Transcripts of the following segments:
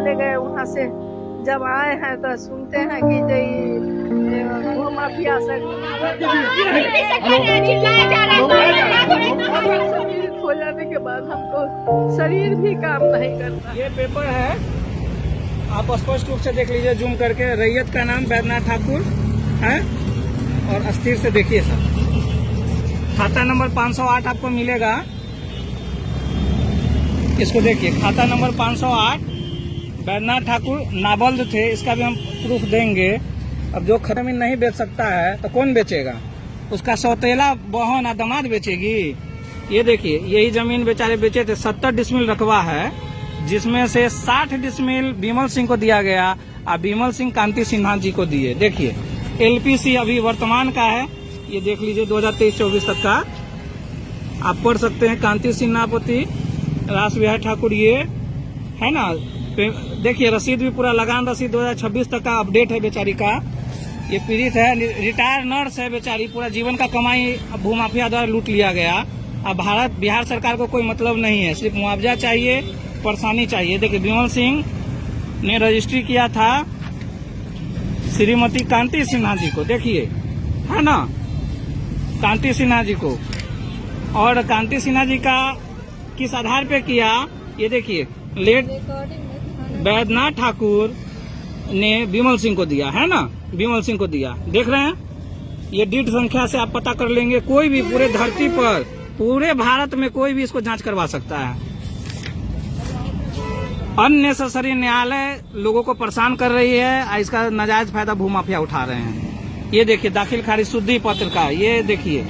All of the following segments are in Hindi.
चले गए वहाँ से। जब आए हैं तो सुनते हैं कि वो माफिया हो जाने के बाद हमको शरीर भी काम नहीं करता। ये पेपर है, आप स्पष्ट रूप से देख लीजिए जूम करके। रैयत का नाम बैद्यनाथ ठाकुर है और अस्थिर से देखिए सर। खाता नंबर 508 आपको मिलेगा, इसको देखिए। खाता नंबर 508 बैद्यनाथ ठाकुर नाबल्द थे, इसका भी हम प्रूफ देंगे। अब जो जमीन नहीं बेच सकता है तो कौन बेचेगा? उसका सौतेला बहन या दामाद बेचेगी। ये देखिए, यही जमीन बेचारे बेचे थे। 70 डिसमिल रकबा है, जिसमें से 60 डिसमिल बिमल सिंह को दिया गया और बिमल सिंह कांति सिन्हा जी को दिए। देखिए एलपीसी अभी वर्तमान का है, ये देख लीजिए 2023-24 तक का आप पढ़ सकते हैं। कांति सिन्हापति रास विहार ठाकुर ये है ना। देखिए रसीद भी पूरा लगान रसीद 2026 तक का अपडेट है बेचारी का। ये पीड़ित है, रिटायर्ड नर्स है बेचारी। पूरा जीवन का कमाई भूमाफिया द्वारा लूट लिया गया। अब बिहार सरकार को कोई मतलब नहीं है, सिर्फ मुआवजा चाहिए, परेशानी चाहिए। देखिए बिमल सिंह ने रजिस्ट्री किया था श्रीमती कांति सिन्हा जी को, देखिए है ना, कांति सिन्हा जी को। और कांति सिन्हा जी का किस आधार पे किया, ये देखिए लेट बैद्यनाथ ठाकुर ने बिमल सिंह को दिया है ना, बिमल सिंह को दिया। देख रहे हैं, ये डीड संख्या से आप पता कर लेंगे। कोई भी पूरे धरती पर, पूरे भारत में कोई भी इसको जांच करवा सकता है। अननेसेसरी न्यायालय लोगों को परेशान कर रही है, इसका नाजायज फायदा भूमाफिया उठा रहे हैं। ये देखिए दाखिल खारिज शुद्धि पत्र का, ये देखिए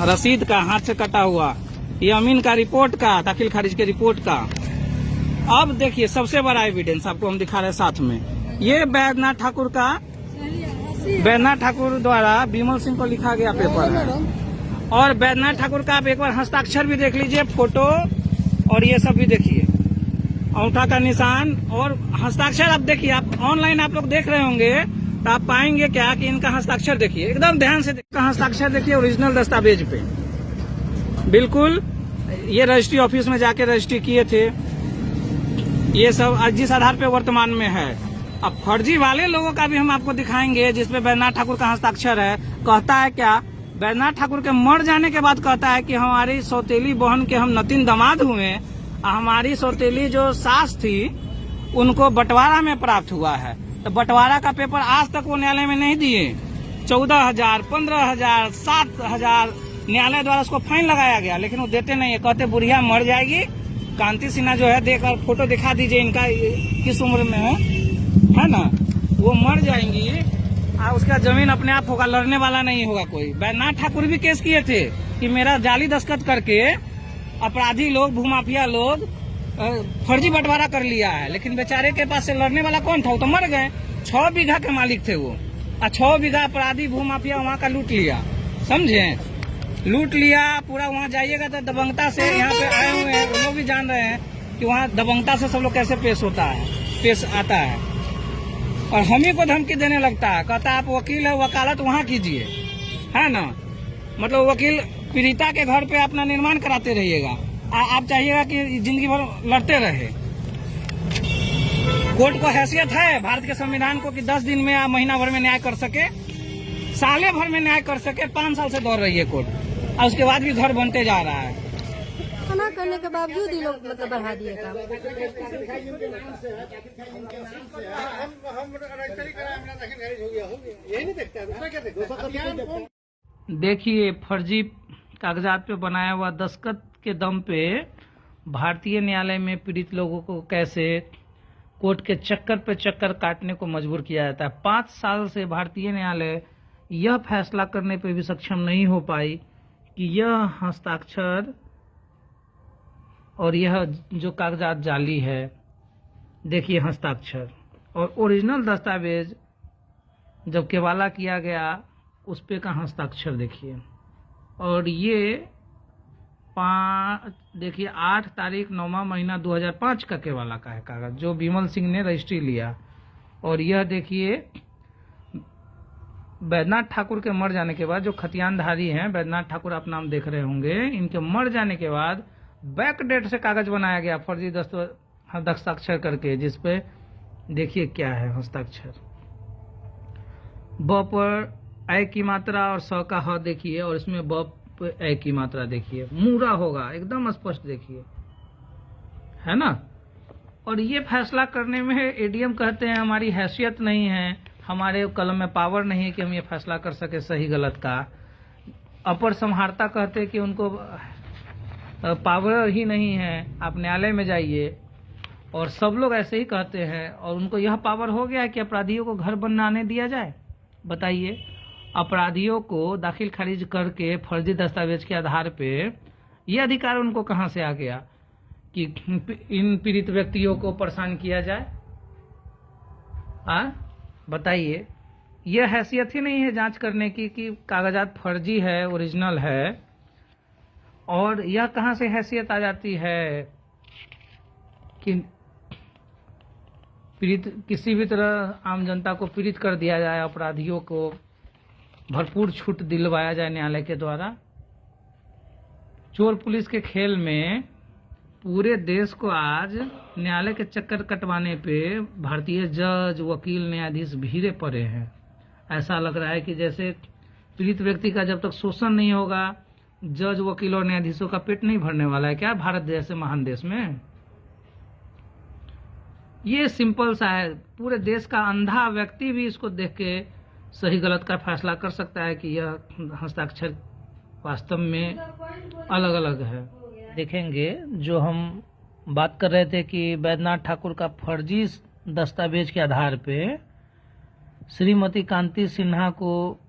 रसीद का हाथ से कटा हुआ, ये अमीन का रिपोर्ट का, दाखिल खारिज के रिपोर्ट का। अब देखिए सबसे बड़ा एविडेंस आपको हम दिखा रहे हैं साथ में। ये बैद्यनाथ ठाकुर का, बैद्यनाथ ठाकुर द्वारा बिमल सिंह को लिखा गया पेपर है। और बैद्यनाथ ठाकुर का आप एक बार हस्ताक्षर भी देख लीजिए, फोटो और ये सब भी देखिए, अंगूठा का निशान और हस्ताक्षर। आप देखिए, आप ऑनलाइन आप लोग देख रहे होंगे तो आप पाएंगे क्या कि इनका हस्ताक्षर देखिए, एकदम ध्यान से हस्ताक्षर देखिए, ओरिजिनल दस्तावेज पे बिल्कुल। ये रजिस्ट्री ऑफिस में जाके रजिस्ट्री किए थे। ये सब जिस आधार पे वर्तमान में है। अब फर्जी वाले लोगों का भी हम आपको दिखाएंगे, जिसपे बैद्यनाथ ठाकुर का हस्ताक्षर है। कहता है क्या, बैद्यनाथ ठाकुर के मर जाने के बाद कहता है कि हमारी सौतेली बहन के हम नतीन दामाद हुए, हमारी सौतेली जो सास थी उनको बंटवारा में प्राप्त हुआ है। तो बंटवारा का पेपर आज तक वो न्यायालय में नहीं दिए। 14,000, 15,000, 7,000 न्यायालय द्वारा उसको फाइन लगाया गया, लेकिन वो देते नहीं है। कहते बुढ़िया मर जाएगी। कांति सिन्हा जो है, देखकर फोटो दिखा दीजिए इनका किस उम्र में है ना, वो मर जाएंगी और उसका जमीन अपने आप होगा, लड़ने वाला नहीं होगा कोई। बैद्यनाथ ठाकुर भी केस किए थे कि मेरा जाली दस्तखत करके अपराधी लोग, भूमाफिया लोग फर्जी बंटवारा कर लिया है, लेकिन बेचारे के पास से लड़ने वाला कौन था, वो तो मर गए। 6 बीघा के मालिक थे वो, और 6 बीघा अपराधी भूमाफिया वहाँ का लूट लिया, समझे, लूट लिया पूरा। वहाँ जाइएगा तो दबंगता से, यहाँ पे आए हुए हैं वो लोग भी जान रहे हैं कि वहाँ दबंगता से सब लोग कैसे पेश आता है। और हम ही को धमकी देने लगता है, कहता है आप वकील है, वकालत वहाँ कीजिए, है ना। मतलब वकील पीड़िता के घर पे अपना निर्माण कराते रहिएगा, आप चाहिएगा कि जिंदगी भर लड़ते रहे। कोर्ट को हैसियत है भारत के संविधान को कि 10 दिन में या महीना भर में न्याय कर सके, साले भर में न्याय कर सके। 5 साल से दौड़ रही है कोर्ट, और उसके बाद भी घर बनते जा रहा है। मना करने के बावजूद ही लोग मतलब बढ़ा दिए काम। देखिए फर्जी कागजात पे बनाया हुआ दस्तखत के दम पे भारतीय न्यायालय में पीड़ित लोगों को कैसे कोर्ट के चक्कर पे चक्कर काटने को मजबूर किया जाता है। 5 साल से भारतीय न्यायालय यह फैसला करने पे भी सक्षम नहीं हो पाई कि यह हस्ताक्षर और यह जो कागजात जाली है, देखिए हस्ताक्षर और ओरिजिनल दस्तावेज जब केवाला किया गया उस पे का हस्ताक्षर देखिए। और ये देखिए 8 तारीख 9वां महीना 2005 का केवाला का है कागज, जो बिमल सिंह ने रजिस्ट्री लिया। और यह देखिए बैद्यनाथ ठाकुर के मर जाने के बाद, जो खतियानधारी हैं, बैद्यनाथ ठाकुर आप नाम देख रहे होंगे, इनके मर जाने के बाद बैक डेट से कागज बनाया गया, फर्जी हस्ताक्षर करके, जिसपे देखिए क्या है हस्ताक्षर। ब पर ऐ की मात्रा और स का ह देखिए, और इसमें ब पे ऐ की मात्रा देखिए, मूरा होगा एकदम स्पष्ट देखिए, है ना। और ये फैसला करने में एडीएम कहते हैं हमारी हैसियत नहीं है, हमारे कलम में पावर नहीं है कि हम ये फैसला कर सके सही गलत का। अपर संहारता कहते हैं कि उनको पावर ही नहीं है, आप न्यायालय में जाइए। और सब लोग ऐसे ही कहते हैं, और उनको यह पावर हो गया है कि अपराधियों को घर बनाने दिया जाए। बताइए, अपराधियों को दाखिल खारिज करके फर्जी दस्तावेज के आधार पे ये अधिकार उनको कहां से आ गया कि इन पीड़ित व्यक्तियों को परेशान किया जाए? बताइए, यह हैसियत ही नहीं है जांच करने की कि कागजात फर्जी है ओरिजिनल है। और यह कहां से हैसियत आ जाती है कि पीड़ित किसी भी तरह आम जनता को पीड़ित कर दिया जाए, अपराधियों को भरपूर छूट दिलवाया जाए न्यायालय के द्वारा। चोर पुलिस के खेल में पूरे देश को आज न्यायालय के चक्कर कटवाने पे भारतीय जज, वकील, न्यायाधीश भीड़े पड़े हैं। ऐसा लग रहा है कि जैसे पीड़ित व्यक्ति का जब तक शोषण नहीं होगा, जज, वकील और न्यायाधीशों का पेट नहीं भरने वाला है क्या भारत जैसे महान देश में? ये सिंपल सा है, पूरे देश का अंधा व्यक्ति भी इसको देख के सही गलत का फैसला कर सकता है कि यह हस्ताक्षर वास्तव में अलग अलग है। देखेंगे, जो हम बात कर रहे थे कि बैद्यनाथ ठाकुर का फर्जी दस्तावेज के आधार पे श्रीमती कांति सिन्हा को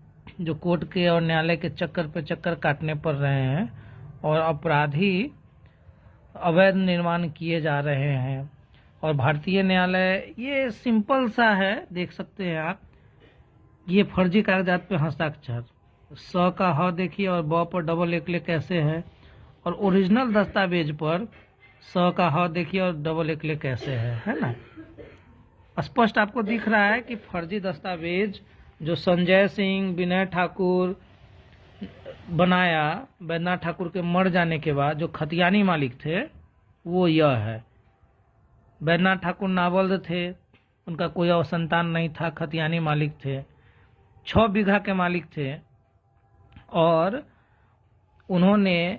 जो कोर्ट के और न्यायालय के चक्कर पे चक्कर काटने पड़ रहे हैं और अपराधी अवैध निर्माण किए जा रहे हैं। और भारतीय न्यायालय ये सिंपल सा है, देख सकते हैं आप, ये फर्जी कागजात पे हस्ताक्षर, स का ह देखिए और ब पर डबल एक कैसे है, और ओरिजिनल दस्तावेज पर स का ह देखिए और डबल एक कैसे है ना। स्पष्ट आपको दिख रहा है कि फर्जी दस्तावेज जो संजय सिंह, विनय ठाकुर बनाया बैद्यनाथ ठाकुर के मर जाने के बाद, जो खतियानी मालिक थे वो यह है। बैद्यनाथ ठाकुर नावल्द थे, उनका कोई और संतान नहीं था, खतियानी मालिक थे, 6 बीघा के मालिक थे। और उन्होंने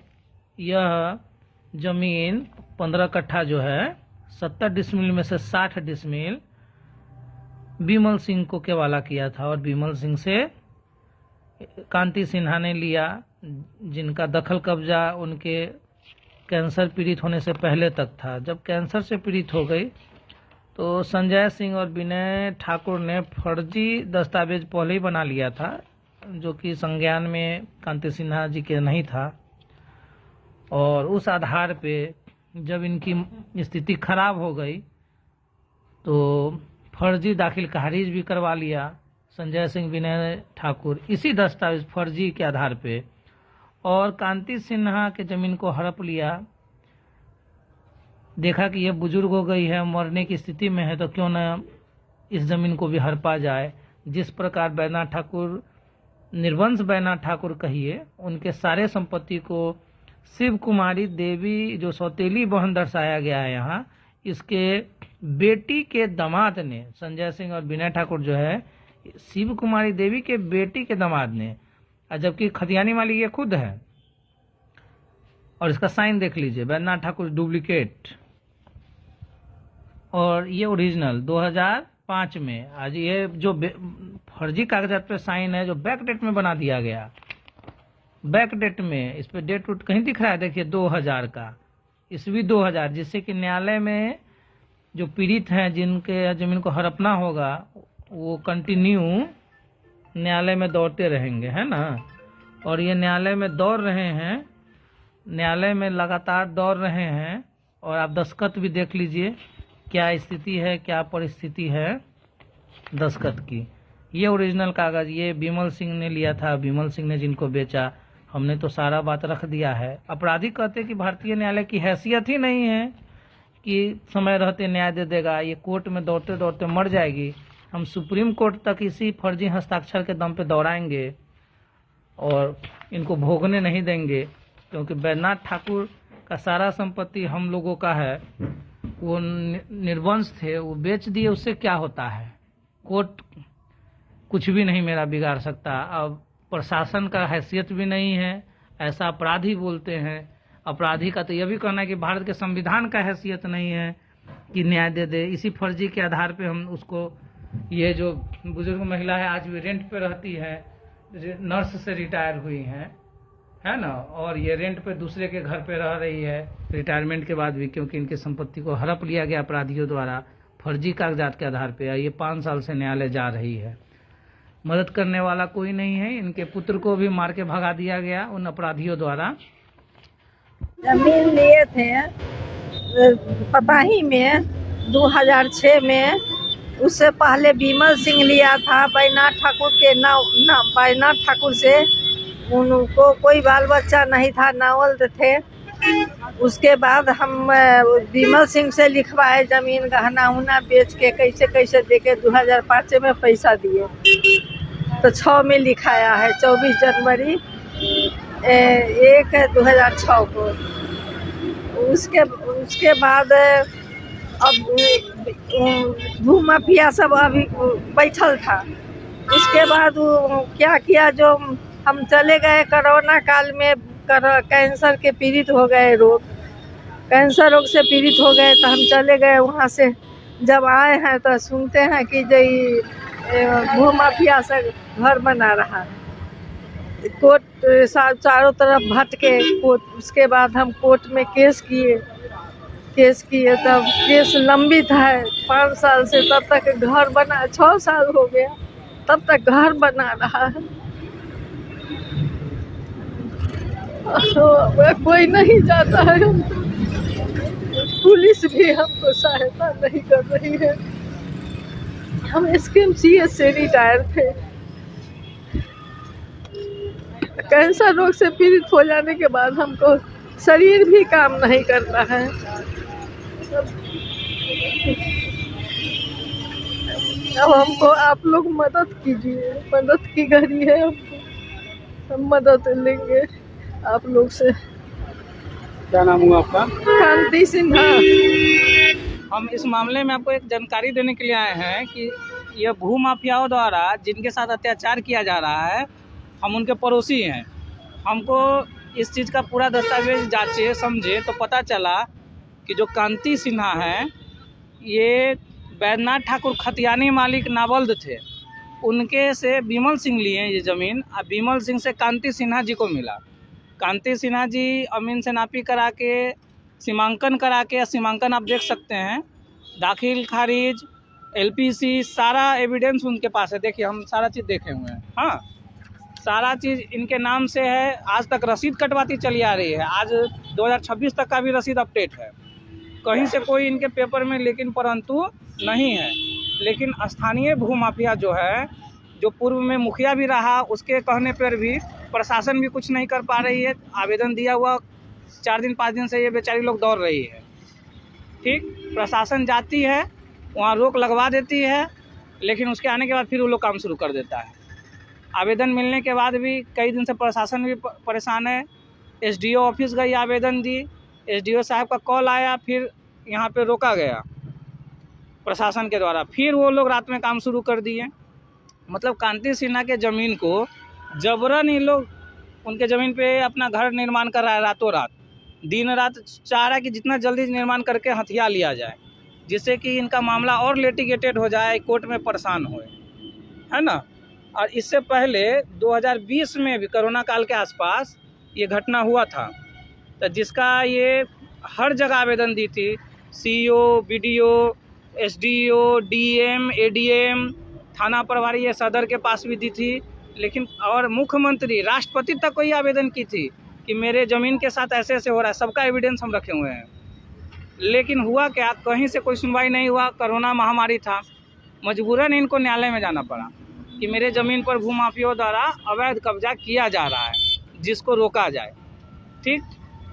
यह जमीन 15 कट्ठा जो है 70 डिसमिल में से 60 डिसमिल विमल सिंह को केवाला किया था, और विमल सिंह से कांति सिन्हा ने लिया, जिनका दखल कब्जा उनके कैंसर पीड़ित होने से पहले तक था। जब कैंसर से पीड़ित हो गई तो संजय सिंह और विनय ठाकुर ने फर्जी दस्तावेज पहले ही बना लिया था, जो कि संज्ञान में कांति सिन्हा जी के नहीं था। और उस आधार पे जब इनकी स्थिति खराब हो गई तो फर्जी दाखिल खारिज भी करवा लिया संजय सिंह, विनय ठाकुर, इसी दस्तावेज फर्जी के आधार पे। और कांति सिन्हा के जमीन को हड़प लिया, देखा कि यह बुजुर्ग हो गई है, मरने की स्थिति में है, तो क्यों न इस जमीन को भी हड़पा जाए। जिस प्रकार बैद्यनाथ ठाकुर, निर्वंश बैद्यनाथ ठाकुर कहिए, उनके सारे संपत्ति को शिव कुमारी देवी जो सौतेली बहन दर्शाया गया है यहाँ, इसके बेटी के दामाद ने, संजय सिंह और विनय ठाकुर जो है शिव कुमारी देवी के बेटी के दामाद ने, जबकि खतियानी मालिक ये खुद है। और इसका साइन देख लीजिए, बैद्यनाथ ठाकुर डुप्लीकेट और ये ओरिजिनल 2005 में। आज ये जो फर्जी कागजात पे साइन है जो बैक डेट में बना दिया गया, बैक डेट में इस पे डेट उट कहीं दिख रहा है, देखिए 2000 का, ईस्वी 2000, जिससे कि न्यायालय में जो पीड़ित हैं जिनके जमीन को हड़पना होगा वो कंटिन्यू न्यायालय में दौड़ते रहेंगे, है ना। और ये न्यायालय में दौड़ रहे हैं, न्यायालय में लगातार दौड़ रहे हैं। और आप दस्खत भी देख लीजिए क्या स्थिति है, क्या परिस्थिति है दस्खत की। ये ओरिजिनल कागज ये विमल सिंह ने लिया था, विमल सिंह ने जिनको बेचा। हमने तो सारा बात रख दिया है। अपराधी कहते कि भारतीय न्यायालय की हैसियत ही नहीं है कि समय रहते न्याय दे देगा, ये कोर्ट में दौड़ते दौड़ते मर जाएगी। हम सुप्रीम कोर्ट तक इसी फर्जी हस्ताक्षर के दम पे दौड़ाएंगे और इनको भोगने नहीं देंगे, क्योंकि बैद्यनाथ ठाकुर का सारा संपत्ति हम लोगों का है वो निर्वंश थे, वो बेच दिए, उससे क्या होता है? कोर्ट कुछ भी नहीं मेरा बिगाड़ सकता। अब प्रशासन का हैसियत भी नहीं है, ऐसा अपराधी बोलते हैं। अपराधी का तो यह भी कहना है कि भारत के संविधान का हैसियत नहीं है कि न्याय दे दे। इसी फर्जी के आधार पे हम उसको, ये जो बुजुर्ग महिला है आज भी रेंट पे रहती है, नर्स से रिटायर हुई है ना, और ये रेंट पे दूसरे के घर पे रह रही है रिटायरमेंट के बाद भी, क्योंकि इनकी संपत्ति को हड़प लिया गया अपराधियों द्वारा फर्जी कागजात के आधार पे। ये 5 साल से न्यायालय जा रही है, मदद करने वाला कोई नहीं है। इनके पुत्र को भी मार के भगा दिया गया उन अपराधियों द्वारा। जमीन लिए थे पताही में 2006 में। उससे पहले विमल सिंह लिया था बैजनाथ ठाकुर के बैजनाथ ठाकुर से। उनको कोई बाल बच्चा नहीं था, नावल थे। उसके बाद हम विमल सिंह से लिखवाए जमीन, गहना उना बेच के कैसे कैसे देके 2005 में पैसा दिए तो 6 में लिखाया है, 24 जनवरी 1 2006 को। उसके बाद अब भूमाफिया सब अभी बैठल था। उसके बाद वो क्या किया, जो हम चले गए कोरोना काल में, कैंसर के पीड़ित हो गए, कैंसर रोग से पीड़ित हो गए, तो हम चले गए वहाँ से। जब आए हैं तो सुनते हैं कि भूमाफिया से घर बना रहा है। कोर्ट चारों तरफ भटके कोर्ट। उसके बाद हम कोर्ट में केस किए तब केस लंबित है 5 साल से। तब तक घर बना, 6 साल हो गया तब तक घर बना रहा है। कोई नहीं जाता है, पुलिस भी हमको सहायता नहीं कर रही है। हम SKMCH से रिटायर थे। कैंसर रोग से पीड़ित हो जाने के बाद हमको शरीर भी काम नहीं करता है। अब हमको आप लोग मदद कीजिए, मदद की घड़ी है हमको। हम मदद लेंगे आप लोग से। क्या नाम हुआ आपका? कांति सिन्हा। हम इस मामले में आपको एक जानकारी देने के लिए आए हैं कि यह भूमाफियाओं द्वारा जिनके साथ अत्याचार किया जा रहा है, हम उनके पड़ोसी हैं। हमको इस चीज़ का पूरा दस्तावेज जांचे समझे तो पता चला कि जो कांति सिन्हा हैं, ये बैजनाथ ठाकुर खतियानी मालिक नावल्द थे। उनके से विमल सिंह लिए ये ज़मीन। अब विमल सिंह से कांति सिन्हा जी को मिला। कांति सिन्हा जी अमीन से नापी करा के, सीमांकन करा के, सीमांकन आप देख सकते हैं, दाखिल खारिज, LPC, सारा एविडेंस उनके पास है। देखिए हम सारा चीज़ देखे हुए हैं। हाँ, सारा चीज़ इनके नाम से है। आज तक रसीद कटवाती चली आ रही है। आज 2026 तक का भी रसीद अपडेट है। कहीं से कोई इनके पेपर में लेकिन परंतु नहीं है। लेकिन स्थानीय भूमाफिया जो है, जो पूर्व में मुखिया भी रहा, उसके कहने पर भी प्रशासन भी कुछ नहीं कर पा रही है। आवेदन दिया हुआ 4 दिन 5 दिन से ये बेचारी लोग दौड़ रही है। ठीक, प्रशासन जाती है वहाँ रोक लगवा देती है, लेकिन उसके आने के बाद फिर वो लोग काम शुरू कर देता है। आवेदन मिलने के बाद भी कई दिन से प्रशासन भी परेशान है। SDO ऑफिस गई, आवेदन दी, SDO साहब का कॉल आया, फिर यहाँ पे रोका गया प्रशासन के द्वारा। फिर वो लोग रात में काम शुरू कर दिए। मतलब कांति सिन्हा के ज़मीन को जबरन ये लोग उनके ज़मीन पे अपना घर निर्माण कर रहा है। रातों रात, दिन रात चाह रहा है कि जितना जल्दी निर्माण करके हथिया लिया जाए, जिससे कि इनका मामला और लिटिगेटेड हो जाए, कोर्ट में परेशान होए, है ना। और इससे पहले 2020 में भी कोरोना काल के आसपास ये घटना हुआ था, तो जिसका ये हर जगह आवेदन दी थी। CO, BDO, SDO, DM, ADM, थाना प्रभारी, ये सदर के पास भी दी थी। लेकिन और मुख्यमंत्री, राष्ट्रपति तक कोई आवेदन की थी कि मेरे ज़मीन के साथ ऐसे ऐसे हो रहा है। सबका एविडेंस हम रखे हुए हैं। लेकिन हुआ क्या, कहीं से कोई सुनवाई नहीं हुआ। कोरोना महामारी था, मजबूरन इनको न्यायालय में जाना पड़ा कि मेरे ज़मीन पर भूमाफियाओं द्वारा अवैध कब्जा किया जा रहा है, जिसको रोका जाए। ठीक,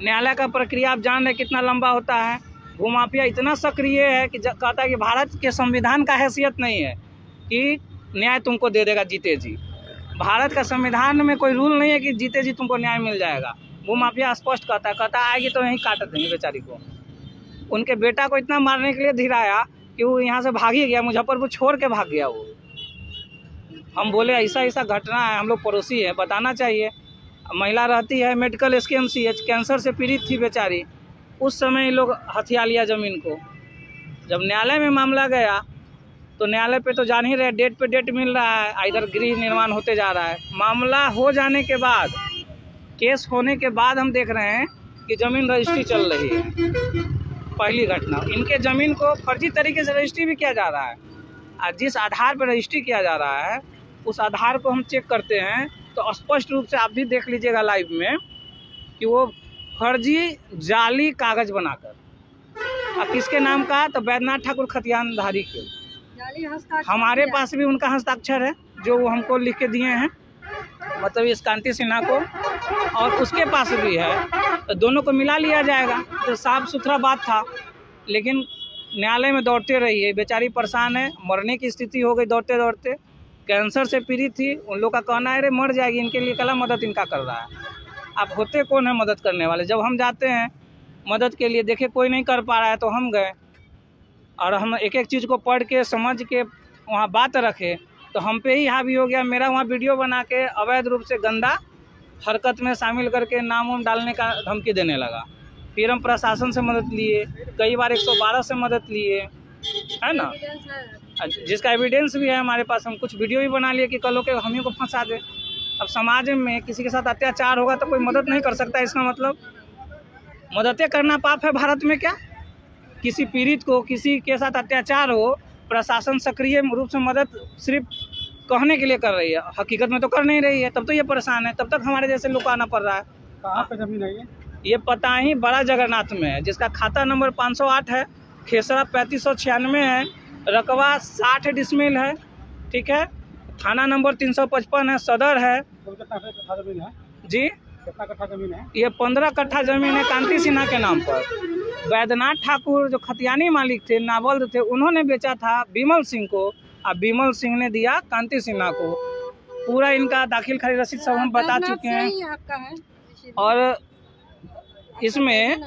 न्यायालय का प्रक्रिया आप जान रहे कितना लंबा होता है। भूमाफिया इतना सक्रिय है कि कहता है कि भारत के संविधान का हैसियत नहीं है कि न्याय तुमको दे देगा जीते जी। भारत का संविधान में कोई रूल नहीं है कि जीते जी तुमको न्याय मिल जाएगा। भूमाफिया स्पष्ट कहता है आएगी तो यहीं काट देंगे बेचारी को। उनके बेटा को इतना मारने के लिए धीराया कि वो यहाँ से भाग ही गया, मुजफ्फरपुर छोड़ के भाग गया वो। हम बोले ऐसा ऐसा घटना है, हम लोग पड़ोसी हैं, बताना चाहिए। महिला रहती है मेडिकल SKMCH, कैंसर से पीड़ित थी बेचारी। उस समय ये लोग हथिया लिया ज़मीन को। जब न्यायालय में मामला गया तो न्यायालय पे तो जान ही रहे, डेट पे डेट मिल रहा है, इधर गृह निर्माण होते जा रहा है। मामला हो जाने के बाद, केस होने के बाद हम देख रहे हैं कि ज़मीन रजिस्ट्री चल रही है। पहली घटना, इनके ज़मीन को फर्जी तरीके से रजिस्ट्री भी किया जा रहा है। और जिस आधार पर रजिस्ट्री किया जा रहा है उस आधार को हम चेक करते हैं तो स्पष्ट रूप से आप भी देख लीजिएगा लाइव में कि वो फर्जी जाली कागज बनाकर। अब किसके नाम का? तो बैद्यनाथ ठाकुर खतियानधारी के। हमारे पास भी उनका हस्ताक्षर है जो वो हमको लिख के दिए हैं, मतलब इस कांति सिन्हा को, और उसके पास भी है। तो दोनों को मिला लिया जाएगा, तो साफ सुथरा बात था। लेकिन न्यायालय में दौड़ते रही है, बेचारी परेशान है, मरने की स्थिति हो गई दौड़ते दौड़ते। कैंसर से पीड़ित थी, उन लोग का कहना है रे मर जाएगी, इनके लिए कला मदद इनका कर रहा है। आप होते कौन है मदद करने वाले? जब हम जाते हैं मदद के लिए, देखे कोई नहीं कर पा रहा है तो हम गए, और हम एक एक चीज़ को पढ़ के समझ के वहाँ बात रखे, तो हम पे ही हावी हो गया। मेरा वहाँ वीडियो बना के अवैध रूप से गंदा हरकत में शामिल करके नाम वाम डालने का धमकी देने लगा। फिर हम प्रशासन से मदद लिए, कई बार 112 से मदद लिए, है ना, जिसका एविडेंस भी है हमारे पास। हम कुछ वीडियो भी बना लिए कि कल के हम ही को फंसा दे। अब समाज में किसी के साथ अत्याचार होगा तो कोई मदद नहीं कर सकता, इसका मतलब मददें करना पाप है भारत में क्या? किसी पीड़ित को, किसी के साथ अत्याचार हो, प्रशासन सक्रिय रूप से मदद सिर्फ कहने के लिए कर रही है, हकीकत में तो कर नहीं रही है। तब तो ये परेशान है, तब तक हमारे जैसे लोग को आना पड़ रहा है। कहाँ पे जमीन है ये पता ही बड़ा जगन्नाथ में है, जिसका खाता नंबर 508 है, खेसरा 3596 है, रकबा 60 डिसमिल है, ठीक है, थाना नंबर 355 है, सदर है। कितना जमीन है जी? कितना कट्ठा जमीन है? ये 15 कट्ठा जमीन है कांति सिन्हा के नाम पर। बैद्यनाथ ठाकुर जो खतियानी मालिक थे, नावल्द थे, उन्होंने बेचा था बिमल सिंह को, और बिमल सिंह ने दिया कांति सिन्हा को। पूरा इनका दाखिल खारिज रसीद सब हम बता चुके हैं, और इसमें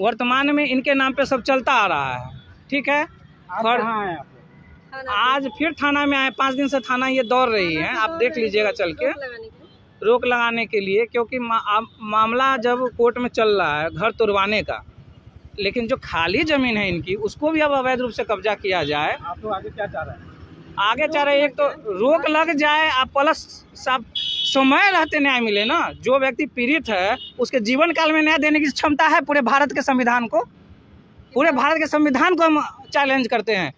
वर्तमान में इनके नाम पे सब चलता आ रहा है, ठीक है। कहाँ है आप? आज फिर थाना में आए, 5 दिन से थाना ये दौड़ रही है, आप देख लीजिएगा चल के, रोक लगाने के लिए, क्योंकि मामला जब कोर्ट में चल रहा है घर तुड़वाने का, लेकिन जो खाली जमीन है इनकी उसको भी अब अवैध रूप से कब्जा किया जाए। आप लोग आगे क्या चाह रहे हैं? आगे चाह रहे, एक तो रोक लग जाए, आप प्लस सब समय रहते न्याय मिले ना। जो व्यक्ति पीड़ित है उसके जीवन काल में न्याय देने की क्षमता है पूरे भारत के संविधान को। पूरे भारत के संविधान को हम चैलेंज करते हैं,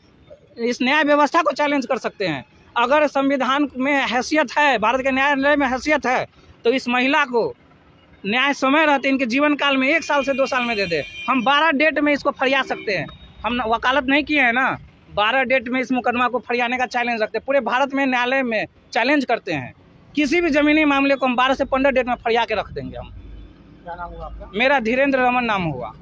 इस न्याय व्यवस्था को चैलेंज कर सकते हैं। अगर संविधान में हैसियत है, भारत के न्यायालय में हैसियत है, तो इस महिला को न्याय समय रहते इनके जीवन काल में 1 साल से 2 साल में दे दे। हम 12 डेट में इसको फरिया सकते हैं, हम वकालत नहीं किए हैं ना, 12 डेट में इस मुकदमा को फरियाने का चैलेंज रखते हैं। पूरे भारत में न्यायालय में चैलेंज करते हैं, किसी भी जमीनी मामले को हम 12 से 15 डेट में फरिया के रख देंगे हम। क्या नाम हुआ आपका? मेरा धीरेन्द्र रमन नाम हुआ।